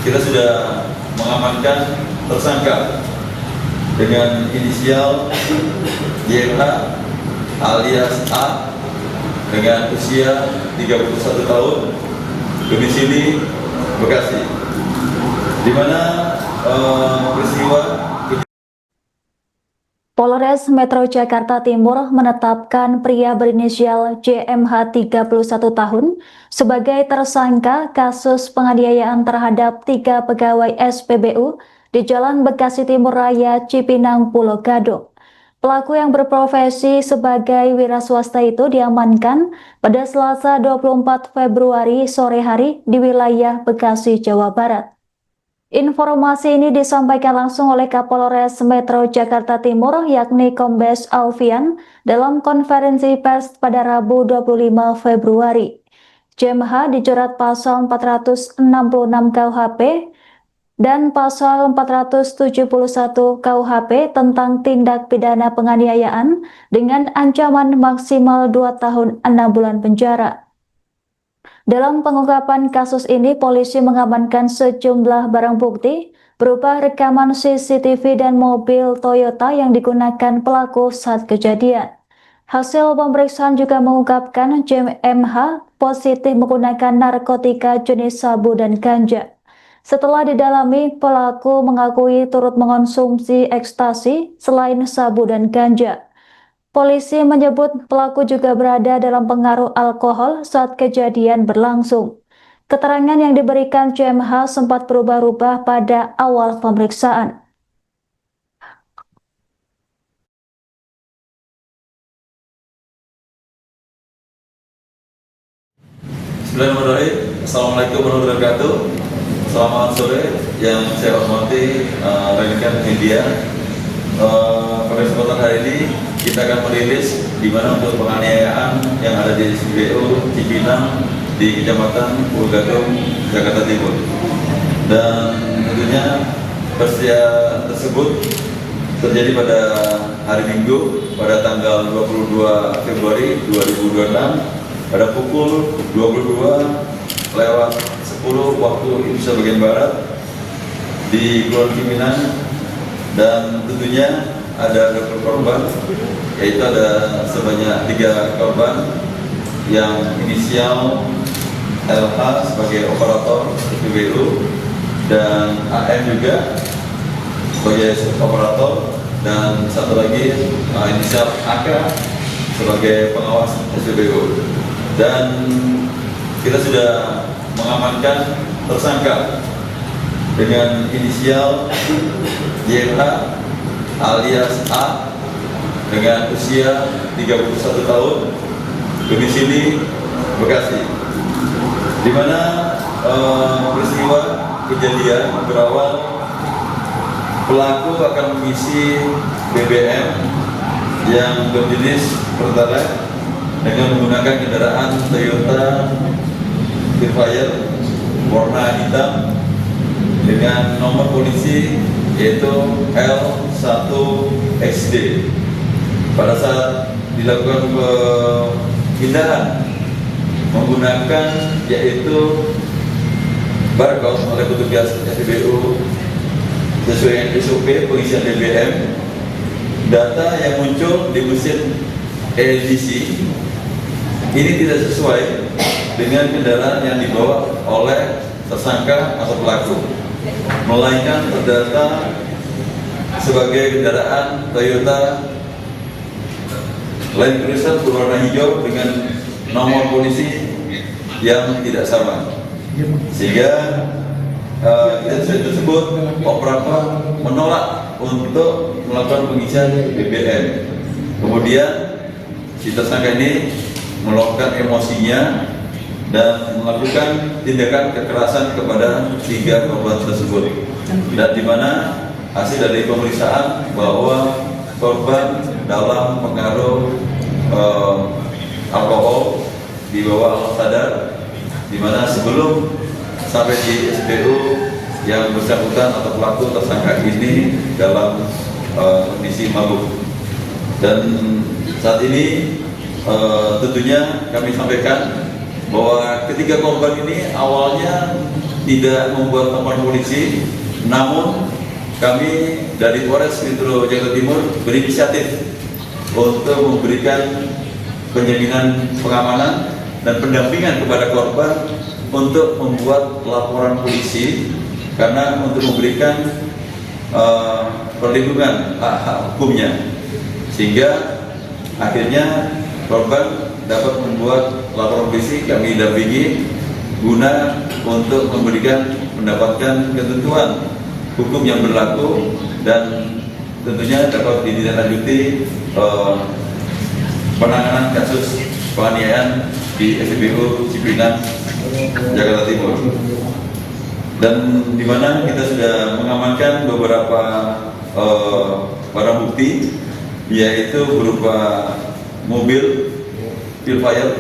kita sudah mengamankan tersangka dengan inisial YH alias A dengan usia 31 tahun, domisili Bekasi, di mana peristiwa Polres Metro Jakarta Timur menetapkan pria berinisial JMH 31 tahun sebagai tersangka kasus penganiayaan terhadap 3 pegawai SPBU di Jalan Bekasi Timur Raya, Cipinang, Pulau Gadung. Pelaku yang berprofesi sebagai wira swasta itu diamankan pada Selasa 24 Februari sore hari di wilayah Bekasi, Jawa Barat. Informasi ini disampaikan langsung oleh Kapolres Metro Jakarta Timur yakni Kombes Alfian dalam konferensi pers pada Rabu 25 Februari. JMH dijerat pasal 466 KUHP dan pasal 471 KUHP tentang tindak pidana penganiayaan dengan ancaman maksimal 2 tahun 6 bulan penjara. Dalam pengungkapan kasus ini, polisi mengamankan sejumlah barang bukti berupa rekaman CCTV dan mobil Toyota yang digunakan pelaku saat kejadian. Hasil pemeriksaan juga mengungkapkan JMH positif menggunakan narkotika jenis sabu dan ganja. Setelah didalami, pelaku mengakui turut mengonsumsi ekstasi selain sabu dan ganja. Polisi menyebut pelaku juga berada dalam pengaruh alkohol saat kejadian berlangsung. Keterangan yang diberikan JMH sempat berubah-ubah pada awal pemeriksaan. Bismillahirrahmanirrahim. Assalamualaikum warahmatullahi wabarakatuh. Selamat sore yang saya hormati rekan media. Pada kesempatan hari ini kita akan merilis di mana untuk penganiayaan yang ada di SPBU Cipinang di Kecamatan Pulau Gadung, Jakarta Timur. Dan tentunya peristiwa tersebut terjadi pada hari Minggu pada tanggal 22 Februari 2026 pada pukul 22:10 waktu Indonesia bagian Barat di Pulau Cipinang. Dan tentunya ada beberapa korban, yaitu ada sebanyak 3 korban yang inisial LH sebagai operator SPBU dan AM juga sebagai operator, dan satu lagi inisial AK sebagai pengawas SPBU. Dan kita sudah mengamankan tersangka dengan inisial YH alias A dengan usia 31 tahun, domisili Bekasi, di mana peristiwa kejadian berawal pelaku akan mengisi BBM yang berjenis Pertalite dengan menggunakan kendaraan Toyota Vios warna hitam dengan nomor polisi yaitu L1XD. Pada saat dilakukan pemindahan menggunakan yaitu barcode oleh petugas SPBU sesuai dengan SOP pengisian BBM, data yang muncul di mesin LDC ini tidak sesuai dengan kendaraan yang dibawa oleh tersangka atau pelaku, melainkan terdata sebagai kendaraan Toyota Land Cruiser berwarna hijau dengan nomor polisi yang tidak sama, sehingga insiden tersebut operator menolak untuk melakukan pengisian BBM. Kemudian si tersangka ini meluapkan emosinya dan melakukan tindakan kekerasan kepada 3 korban tersebut, dan di mana hasil dari pemeriksaan bahwa korban dalam pengaruh alkohol di bawah alam sadar, di mana sebelum sampai di SPBU yang bersangkutan atau pelaku tersangka ini dalam kondisi mabuk. Dan saat ini tentunya kami sampaikan bahwa ketiga korban ini awalnya tidak membuat laporan polisi, namun kami dari Polres Metro Jakarta Timur berinisiatif untuk memberikan penjaminan pengamanan dan pendampingan kepada korban untuk membuat laporan polisi karena untuk memberikan perlindungan hak hukumnya, sehingga akhirnya korban dapat membuat laporan polisi. Kami dampingi guna untuk mendapatkan ketentuan hukum yang berlaku dan tentunya dapat ditindaklanjuti penanganan kasus penganiayaan di SPBU Cipinang, Jakarta Timur. Dan di mana kita sudah mengamankan beberapa barang bukti, yaitu berupa mobil Pilfire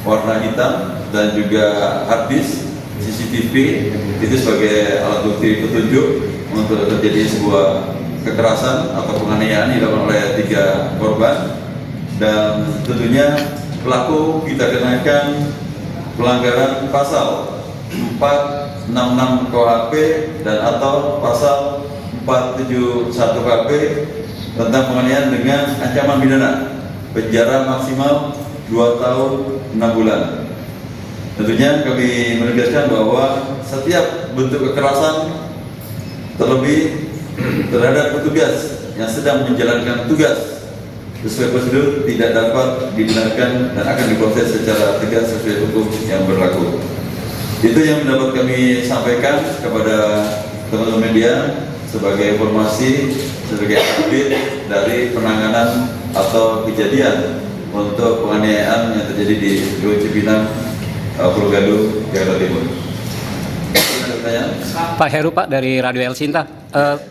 warna hitam dan juga hard disk CCTV itu sebagai alat bukti petunjuk untuk terjadi sebuah kekerasan atau penganiayaan yang dilakukan oleh 3 korban. Dan tentunya pelaku kita kenakan pelanggaran pasal 466 KUHP dan atau pasal 471 KUHP tentang penganiayaan dengan ancaman pidana penjara maksimal 2 tahun 6 bulan. Tentunya kami menegaskan bahwa setiap bentuk kekerasan, terlebih terhadap petugas yang sedang menjalankan tugas sesuai prosedur, tidak dapat dibenarkan dan akan diproses secara tegas sesuai hukum yang berlaku. Itu yang dapat kami sampaikan kepada teman-teman media sebagai informasi, sebagai update dari penanganan atau kejadian untuk penganiayaan yang terjadi di SPBU Cipinang, Pulau Gadung, Jakarta Timur. Pak Heru, Pak, dari Radio El Sinta,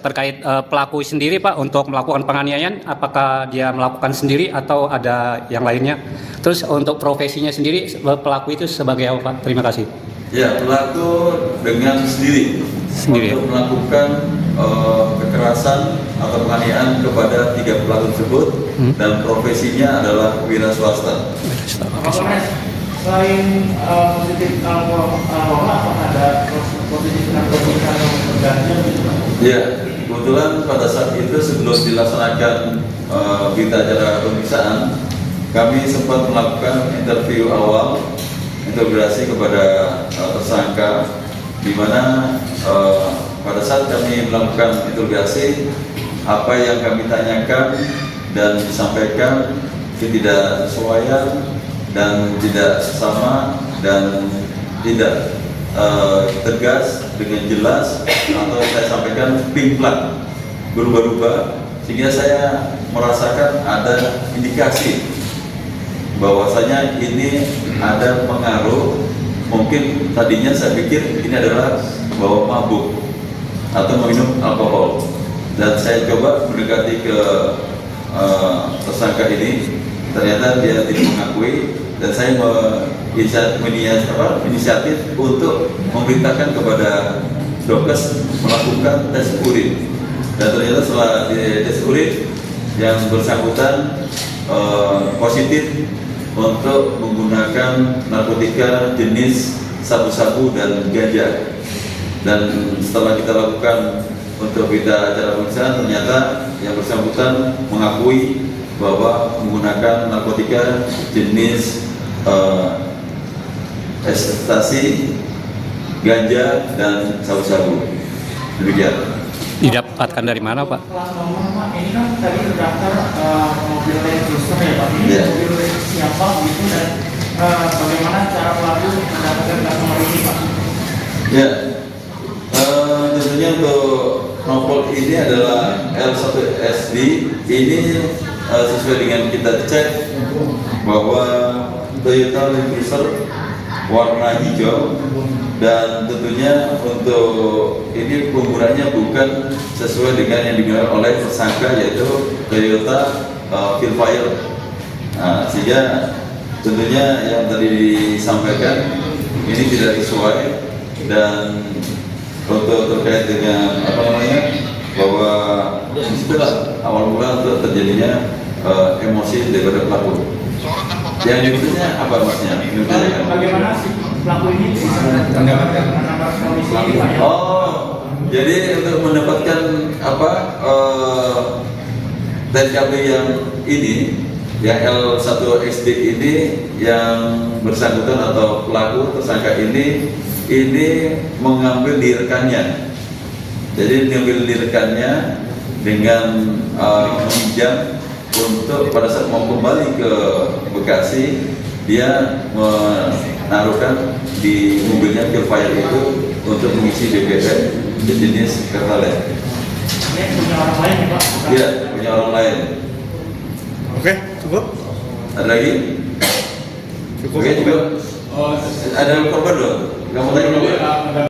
terkait pelaku sendiri, Pak, untuk melakukan penganiayaan, apakah dia melakukan sendiri atau ada yang lainnya? Terus untuk profesinya sendiri, pelaku itu sebagai apa, Pak? Terima kasih. Ya, pelaku dengan sendiri untuk melakukan kekerasan atau penganiayaan kepada 3 pelaku tersebut dan profesinya adalah wira swasta. Selain positif apakah ada positif narkotika yang tergantung gitu, Pak? Ya, kebetulan pada saat itu sebelum dilaksanakan berita acara pemeriksaan, kami sempat melakukan interview awal, interogasi kepada tersangka, di mana pada saat kami melakukan interogasi, apa yang kami tanyakan dan disampaikan ketidaksesuaian dan tidak sama dan tidak tegas dengan jelas, atau saya sampaikan pimplang, berubah-ubah, sehingga saya merasakan ada indikasi bahwasanya ini ada pengaruh. Mungkin tadinya saya pikir ini adalah bawa mabuk atau meminum alkohol, dan saya coba mendekati ke tersangka ini. Ternyata dia tidak mengakui, dan saya inisiatif untuk memerintahkan kepada dokes melakukan tes urin. Dan ternyata setelah tes urin, yang bersangkutan positif untuk menggunakan narkotika jenis sabu-sabu dan ganja. Dan setelah kita lakukan untuk berita acara pemeriksaan, ternyata yang bersangkutan mengakui bahwa menggunakan narkotika jenis ekstasi, ganja, dan sabu-sabu. Demikian. Didapatkan dari mana, Pak? Plat nomor, Pak, ini kan tadi terdaftar mobil Land Cruiser ya, Pak. Ini mobil siapa gitu, dan bagaimana cara pelaku mendapatkan plat nomor ini, Pak? Ya, tentunya untuk nopol ini adalah L1SD. Ini sesuai dengan kita cek bahwa Toyota Land Cruiser warna hijau, dan tentunya untuk ini penggunanya bukan sesuai dengan yang digunakan oleh tersangka, yaitu Toyota Pilfire. Sehingga tentunya yang tadi disampaikan ini tidak sesuai, dan untuk terkait dengan bahwa disitulah awal mula untuk terjadinya emosi daripada pelaku. Yang berikutnya apa, Masnya? Bagaimana sih pelaku ini bisa mendapatkan kondisi ini Pak ya? Oh, jadi untuk mendapatkan apa TKP yang ini, yang L1 SD ini yang bersangkutan atau pelaku tersangka ini mengambil di rekannya. Jadi mengambil di rekannya dengan meminjam untuk pada saat mau kembali ke Bekasi, dia menaruhkan di mobilnya Pilfire itu untuk mengisi BBM jenis Pertalite. Ini punya orang lain ya Pak? Iya, punya orang lain. Oke, cukup. Ada lagi? Cukup. Oke, cukup. Ada korban dong? Kamu tanya dulu.